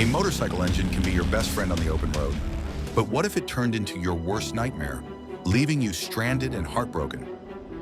A motorcycle engine can be your best friend on the open road. But what if it turned into your worst nightmare, leaving you stranded and heartbroken?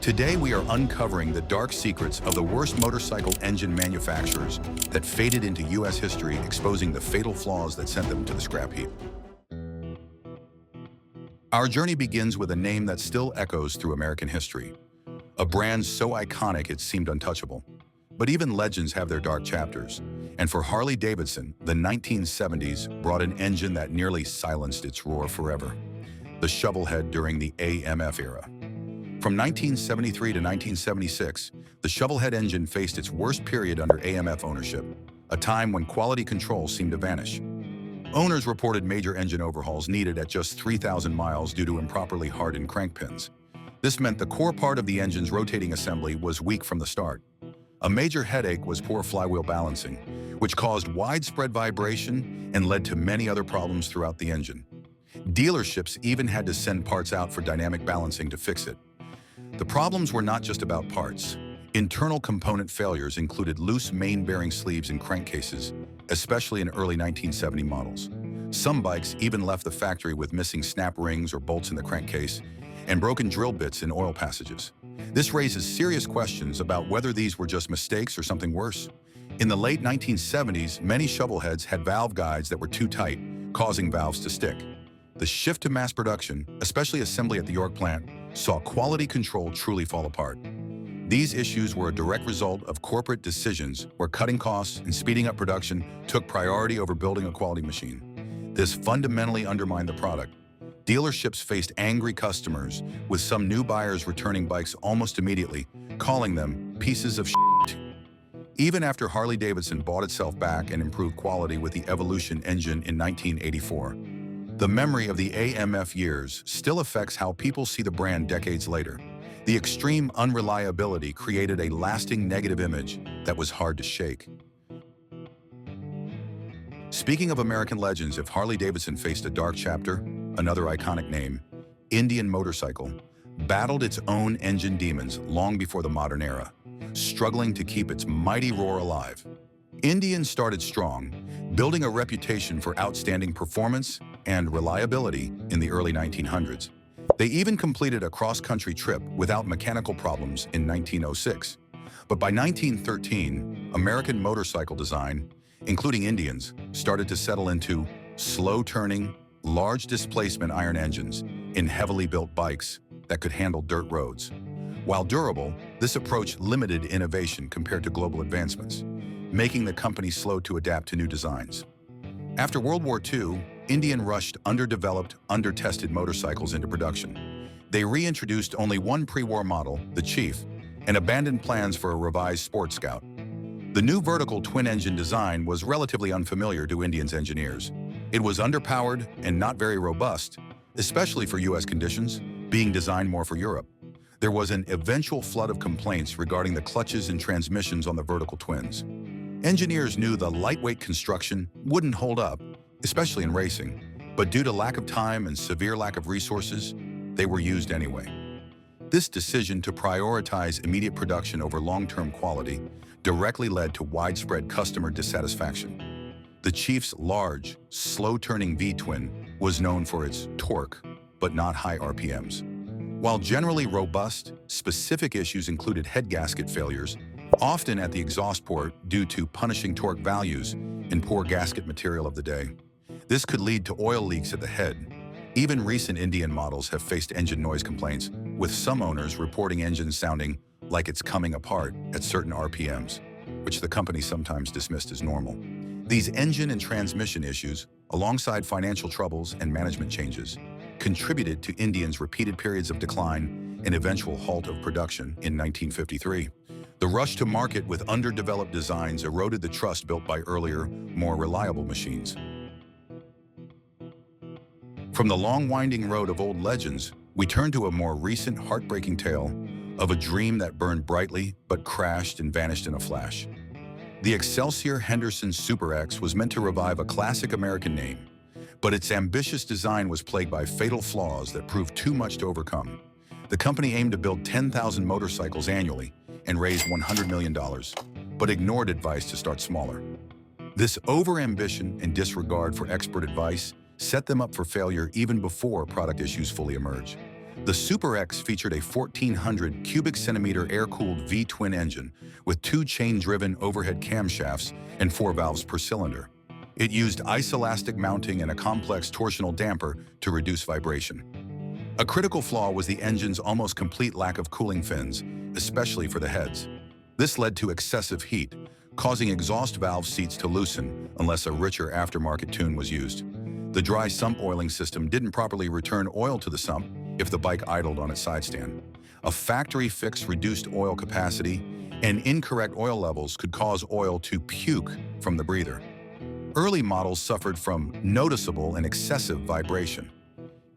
Today we are uncovering the dark secrets of the worst motorcycle engine manufacturers that faded into US history, exposing the fatal flaws that sent them to the scrap heap. Our journey begins with a name that still echoes through American history, a brand so iconic it seemed untouchable. But even legends have their dark chapters, and for Harley-Davidson, the 1970s brought an engine that nearly silenced its roar forever, the Shovelhead during the AMF era. From 1973 to 1976, the Shovelhead engine faced its worst period under AMF ownership, a time when quality control seemed to vanish. Owners reported major engine overhauls needed at just 3,000 miles due to improperly hardened crank pins. This meant the core part of the engine's rotating assembly was weak from the start. A major headache was poor flywheel balancing, which caused widespread vibration and led to many other problems throughout the engine. Dealerships even had to send parts out for dynamic balancing to fix it. The problems were not just about parts. Internal component failures included loose main bearing sleeves and crankcases, especially in early 1970 models. Some bikes even left the factory with missing snap rings or bolts in the crankcase and broken drill bits in oil passages. This raises serious questions about whether these were just mistakes or something worse. In the late 1970s, many Shovelheads had valve guides that were too tight, causing valves to stick. The shift to mass production, especially assembly at the York plant, saw quality control truly fall apart. These issues were a direct result of corporate decisions where cutting costs and speeding up production took priority over building a quality machine. This fundamentally undermined the product. Dealerships faced angry customers, with some new buyers returning bikes almost immediately, calling them pieces of shit. Even after Harley-Davidson bought itself back and improved quality with the Evolution engine in 1984, the memory of the AMF years still affects how people see the brand decades later. The extreme unreliability created a lasting negative image that was hard to shake. Speaking of American legends, if Harley-Davidson faced a dark chapter, another iconic name, Indian Motorcycle, battled its own engine demons long before the modern era, struggling to keep its mighty roar alive. Indian started strong, building a reputation for outstanding performance and reliability in the early 1900s. They even completed a cross-country trip without mechanical problems in 1906. But by 1913, American motorcycle design, including Indians, started to settle into slow-turning, large displacement iron engines in heavily built bikes that could handle dirt roads. While durable, this approach limited innovation compared to global advancements, making the company slow to adapt to new designs. After World War II, Indian rushed underdeveloped, under-tested motorcycles into production. They reintroduced only one pre-war model, the Chief, and abandoned plans for a revised Sport Scout. The new vertical twin-engine design was relatively unfamiliar to Indian's engineers. It was underpowered and not very robust, especially for US conditions, being designed more for Europe. There was an eventual flood of complaints regarding the clutches and transmissions on the vertical twins. Engineers knew the lightweight construction wouldn't hold up, especially in racing, but due to lack of time and severe lack of resources, they were used anyway. This decision to prioritize immediate production over long-term quality directly led to widespread customer dissatisfaction. The Chief's large, slow-turning V-twin was known for its torque, but not high RPMs. While generally robust, specific issues included head gasket failures, often at the exhaust port due to punishing torque values and poor gasket material of the day. This could lead to oil leaks at the head. Even recent Indian models have faced engine noise complaints, with some owners reporting engines sounding like it's coming apart at certain RPMs, which the company sometimes dismissed as normal. These engine and transmission issues, alongside financial troubles and management changes, contributed to Indian's repeated periods of decline and eventual halt of production in 1953. The rush to market with underdeveloped designs eroded the trust built by earlier, more reliable machines. From the long winding road of old legends, we turn to a more recent heartbreaking tale of a dream that burned brightly but crashed and vanished in a flash. The Excelsior Henderson Super X was meant to revive a classic American name, but its ambitious design was plagued by fatal flaws that proved too much to overcome. The company aimed to build 10,000 motorcycles annually and raised $100 million, but ignored advice to start smaller. This overambition and disregard for expert advice set them up for failure even before product issues fully emerged. The Super X featured a 1,400 cubic centimeter air-cooled V-twin engine with 2 chain-driven overhead camshafts and 4 valves per cylinder. It used isoelastic mounting and a complex torsional damper to reduce vibration. A critical flaw was the engine's almost complete lack of cooling fins, especially for the heads. This led to excessive heat, causing exhaust valve seats to loosen unless a richer aftermarket tune was used. The dry sump oiling system didn't properly return oil to the sump if the bike idled on its side stand. A factory fix reduced oil capacity, and incorrect oil levels could cause oil to puke from the breather. Early models suffered from noticeable and excessive vibration.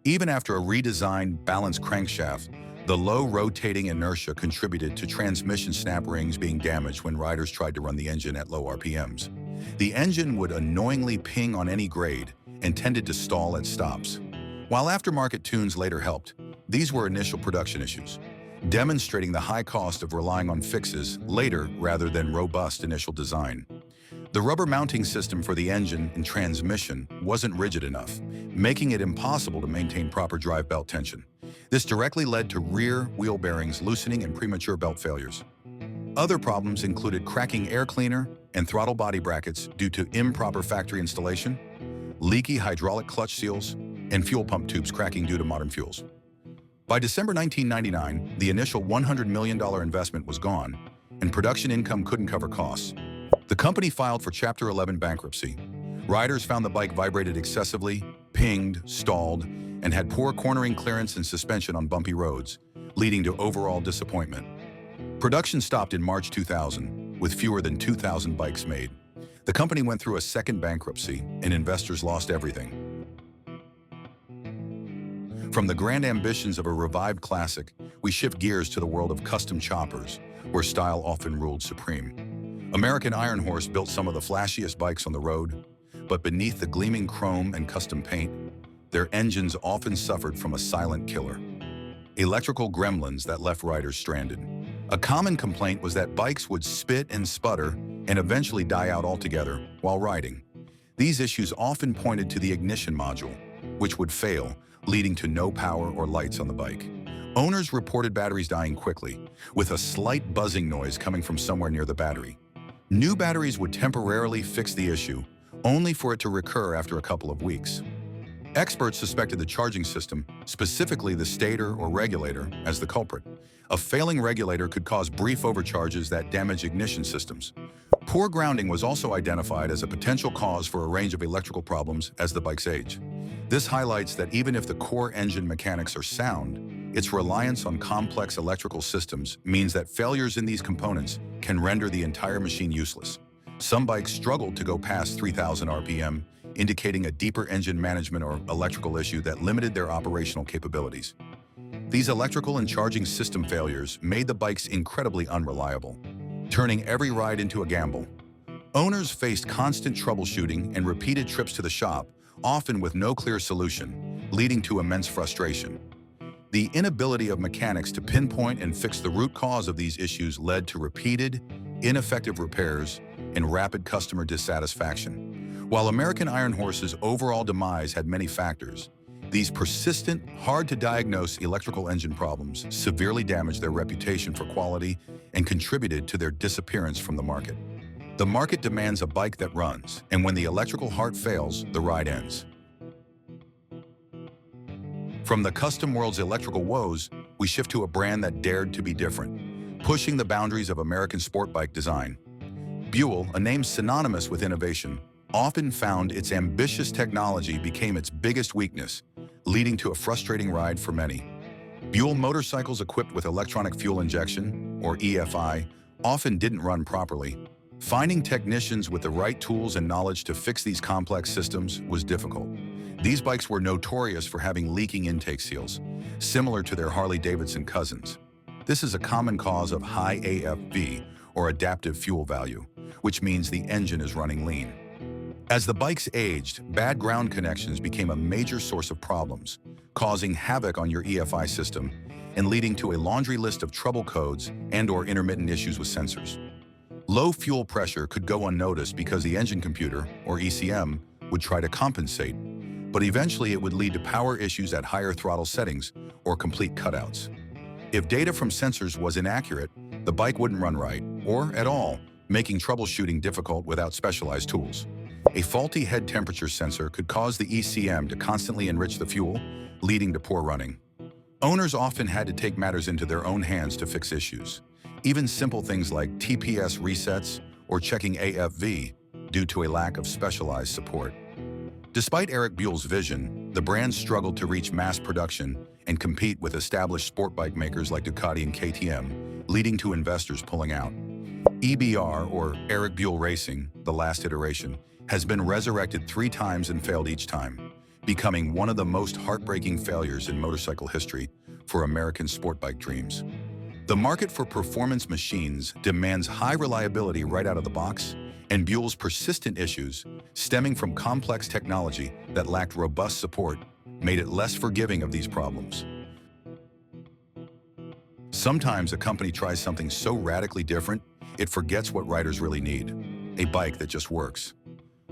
Even after a redesigned, balanced crankshaft, the low rotating inertia contributed to transmission snap rings being damaged when riders tried to run the engine at low RPMs. The engine would annoyingly ping on any grade and tended to stall at stops. While aftermarket tunes later helped, these were initial production issues, demonstrating the high cost of relying on fixes later rather than robust initial design. The rubber mounting system for the engine and transmission wasn't rigid enough, making it impossible to maintain proper drive belt tension. This directly led to rear wheel bearings loosening and premature belt failures. Other problems included cracking air cleaner and throttle body brackets due to improper factory installation, leaky hydraulic clutch seals, and fuel pump tubes cracking due to modern fuels. By December 1999, the initial $100 million investment was gone, and production income couldn't cover costs. The company filed for Chapter 11 bankruptcy. Riders found the bike vibrated excessively, pinged, stalled, and had poor cornering clearance and suspension on bumpy roads, leading to overall disappointment. Production stopped in March 2000, with fewer than 2,000 bikes made. The company went through a second bankruptcy, and investors lost everything. From the grand ambitions of a revived classic, we shift gears to the world of custom choppers, where style often ruled supreme. American Iron Horse built some of the flashiest bikes on the road, but beneath the gleaming chrome and custom paint, their engines often suffered from a silent killer: electrical gremlins that left riders stranded. A common complaint was that bikes would spit and sputter and eventually die out altogether while riding. These issues often pointed to the ignition module, which would fail, leading to no power or lights on the bike. Owners reported batteries dying quickly, with a slight buzzing noise coming from somewhere near the battery. New batteries would temporarily fix the issue, only for it to recur after a couple of weeks. Experts suspected the charging system, specifically the stator or regulator, as the culprit. A failing regulator could cause brief overcharges that damage ignition systems. Poor grounding was also identified as a potential cause for a range of electrical problems as the bikes age. This highlights that even if the core engine mechanics are sound, its reliance on complex electrical systems means that failures in these components can render the entire machine useless. Some bikes struggled to go past 3,000 RPM, indicating a deeper engine management or electrical issue that limited their operational capabilities. These electrical and charging system failures made the bikes incredibly unreliable, turning every ride into a gamble. Owners faced constant troubleshooting and repeated trips to the shop, often with no clear solution, leading to immense frustration. The inability of mechanics to pinpoint and fix the root cause of these issues led to repeated, ineffective repairs and rapid customer dissatisfaction. While American Iron Horse's overall demise had many factors, these persistent, hard-to-diagnose electrical engine problems severely damaged their reputation for quality and contributed to their disappearance from the market. The market demands a bike that runs, and when the electrical heart fails, the ride ends. From the custom world's electrical woes, we shift to a brand that dared to be different, pushing the boundaries of American sport bike design. Buell, a name synonymous with innovation, often found its ambitious technology became its biggest weakness, leading to a frustrating ride for many. Buell motorcycles equipped with electronic fuel injection, or EFI, often didn't run properly. Finding technicians with the right tools and knowledge to fix these complex systems was difficult. These bikes were notorious for having leaking intake seals, similar to their Harley-Davidson cousins. This is a common cause of high AFV, or adaptive fuel value, which means the engine is running lean. As the bikes aged, bad ground connections became a major source of problems, causing havoc on your EFI system and leading to a laundry list of trouble codes and/or intermittent issues with sensors. Low fuel pressure could go unnoticed because the engine computer, or ECM, would try to compensate, but eventually it would lead to power issues at higher throttle settings or complete cutouts. If data from sensors was inaccurate, the bike wouldn't run right, or at all, making troubleshooting difficult without specialized tools. A faulty head temperature sensor could cause the ECM to constantly enrich the fuel, leading to poor running. Owners often had to take matters into their own hands to fix issues. Even simple things like TPS resets or checking AFV due to a lack of specialized support. Despite Eric Buell's vision, the brand struggled to reach mass production and compete with established sport bike makers like Ducati and KTM, leading to investors pulling out. EBR, or Eric Buell Racing, the last iteration, has been resurrected 3 times and failed each time, becoming one of the most heartbreaking failures in motorcycle history for American sport bike dreams. The market for performance machines demands high reliability right out of the box, and Buell's persistent issues, stemming from complex technology that lacked robust support, made it less forgiving of these problems. Sometimes a company tries something so radically different, it forgets what riders really need: a bike that just works.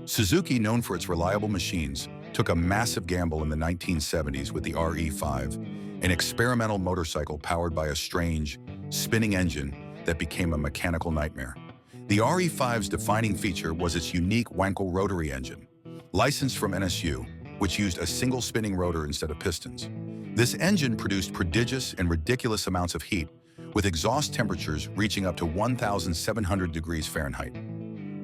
Suzuki, known for its reliable machines, took a massive gamble in the 1970s with the RE5, an experimental motorcycle powered by a strange, spinning engine that became a mechanical nightmare. The RE5's defining feature was its unique Wankel rotary engine, licensed from NSU, which used a single spinning rotor instead of pistons. This engine produced prodigious and ridiculous amounts of heat, with exhaust temperatures reaching up to 1,700 degrees Fahrenheit.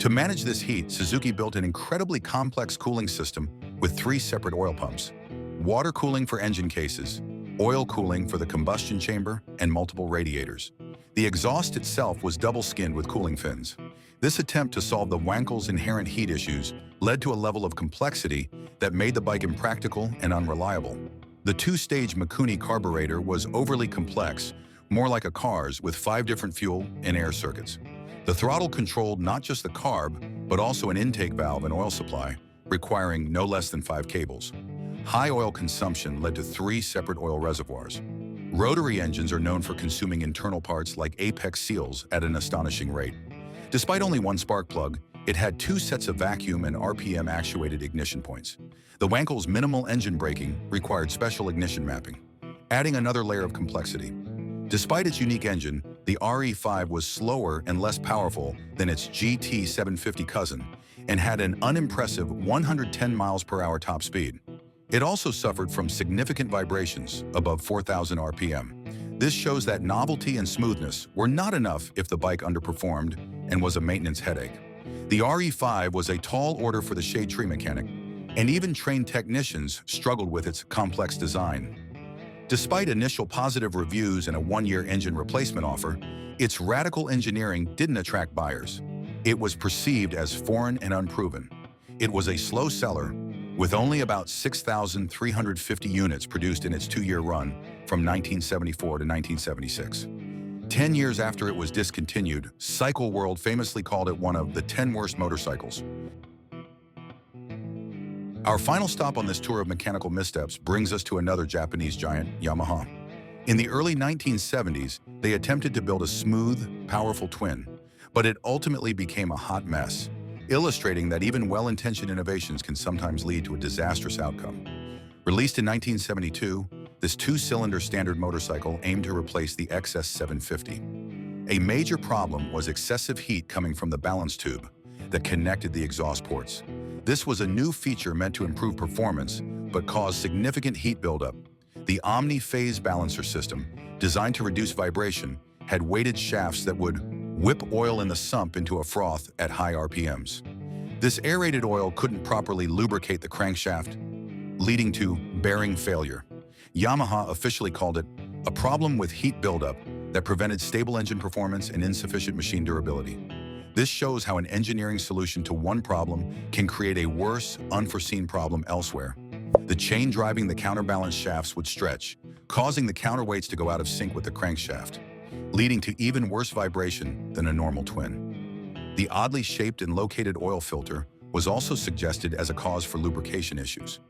To manage this heat, Suzuki built an incredibly complex cooling system with 3 separate oil pumps: water cooling for engine cases, oil cooling for the combustion chamber, and multiple radiators. The exhaust itself was double-skinned with cooling fins. This attempt to solve the Wankel's inherent heat issues led to a level of complexity that made the bike impractical and unreliable. The 2-stage Mikuni carburetor was overly complex, more like a car's, with 5 different fuel and air circuits. The throttle controlled not just the carb, but also an intake valve and oil supply, requiring no less than 5 cables. High oil consumption led to 3 separate oil reservoirs. Rotary engines are known for consuming internal parts like apex seals at an astonishing rate. Despite only 1 spark plug, it had 2 sets of vacuum and RPM-actuated ignition points. The Wankel's minimal engine braking required special ignition mapping, adding another layer of complexity. Despite its unique engine, the RE5 was slower and less powerful than its GT750 cousin and had an unimpressive 110 miles per hour top speed. It also suffered from significant vibrations above 4,000 RPM. This shows that novelty and smoothness were not enough if the bike underperformed and was a maintenance headache. The RE5 was a tall order for the shade tree mechanic, and even trained technicians struggled with its complex design. Despite initial positive reviews and a 1-year engine replacement offer, its radical engineering didn't attract buyers. It was perceived as foreign and unproven. It was a slow seller, with only about 6,350 units produced in its 2-year run from 1974 to 1976. 10 years after it was discontinued, Cycle World famously called it one of the 10 worst motorcycles. Our final stop on this tour of mechanical missteps brings us to another Japanese giant, Yamaha. In the early 1970s, they attempted to build a smooth, powerful twin, but it ultimately became a hot mess, illustrating that even well-intentioned innovations can sometimes lead to a disastrous outcome. Released in 1972, this 2-cylinder standard motorcycle aimed to replace the XS750. A major problem was excessive heat coming from the balance tube that connected the exhaust ports. This was a new feature meant to improve performance, but caused significant heat buildup. The Omni Phase Balancer system, designed to reduce vibration, had weighted shafts that would whip oil in the sump into a froth at high RPMs. This aerated oil couldn't properly lubricate the crankshaft, leading to bearing failure. Yamaha officially called it a problem with heat buildup that prevented stable engine performance and insufficient machine durability. This shows how an engineering solution to one problem can create a worse, unforeseen problem elsewhere. The chain driving the counterbalance shafts would stretch, causing the counterweights to go out of sync with the crankshaft, leading to even worse vibration than a normal twin. The oddly shaped and located oil filter was also suggested as a cause for lubrication issues.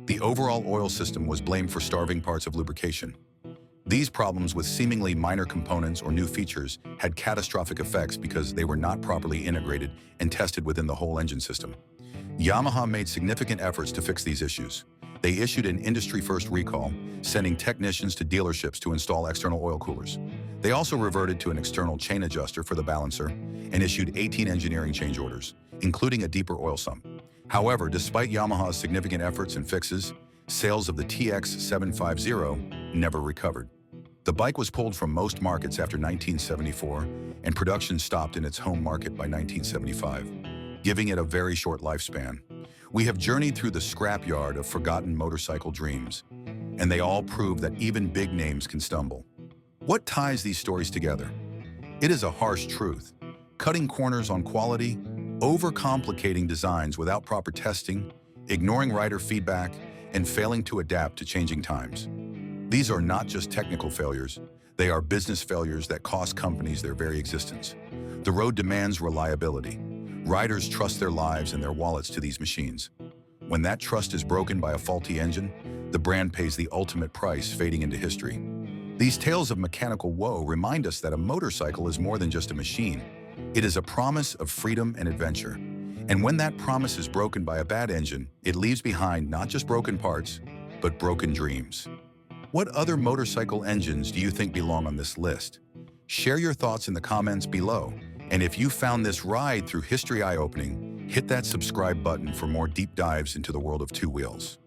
The overall oil system was blamed for starving parts of lubrication. These problems with seemingly minor components or new features had catastrophic effects because they were not properly integrated and tested within the whole engine system. Yamaha made significant efforts to fix these issues. They issued an industry-first recall, sending technicians to dealerships to install external oil coolers. They also reverted to an external chain adjuster for the balancer and issued 18 engineering change orders, including a deeper oil sump. However, despite Yamaha's significant efforts and fixes, sales of the TX750 never recovered. The bike was pulled from most markets after 1974, and production stopped in its home market by 1975, giving it a very short lifespan. We have journeyed through the scrapyard of forgotten motorcycle dreams, and they all prove that even big names can stumble. What ties these stories together? It is a harsh truth. Cutting corners on quality, overcomplicating designs without proper testing, ignoring rider feedback, and failing to adapt to changing times. These are not just technical failures, they are business failures that cost companies their very existence. The road demands reliability. Riders trust their lives and their wallets to these machines. When that trust is broken by a faulty engine, the brand pays the ultimate price, fading into history. These tales of mechanical woe remind us that a motorcycle is more than just a machine. It is a promise of freedom and adventure. And when that promise is broken by a bad engine, it leaves behind not just broken parts, but broken dreams. What other motorcycle engines do you think belong on this list? Share your thoughts in the comments below. And if you found this ride through history eye-opening, hit that subscribe button for more deep dives into the world of two wheels.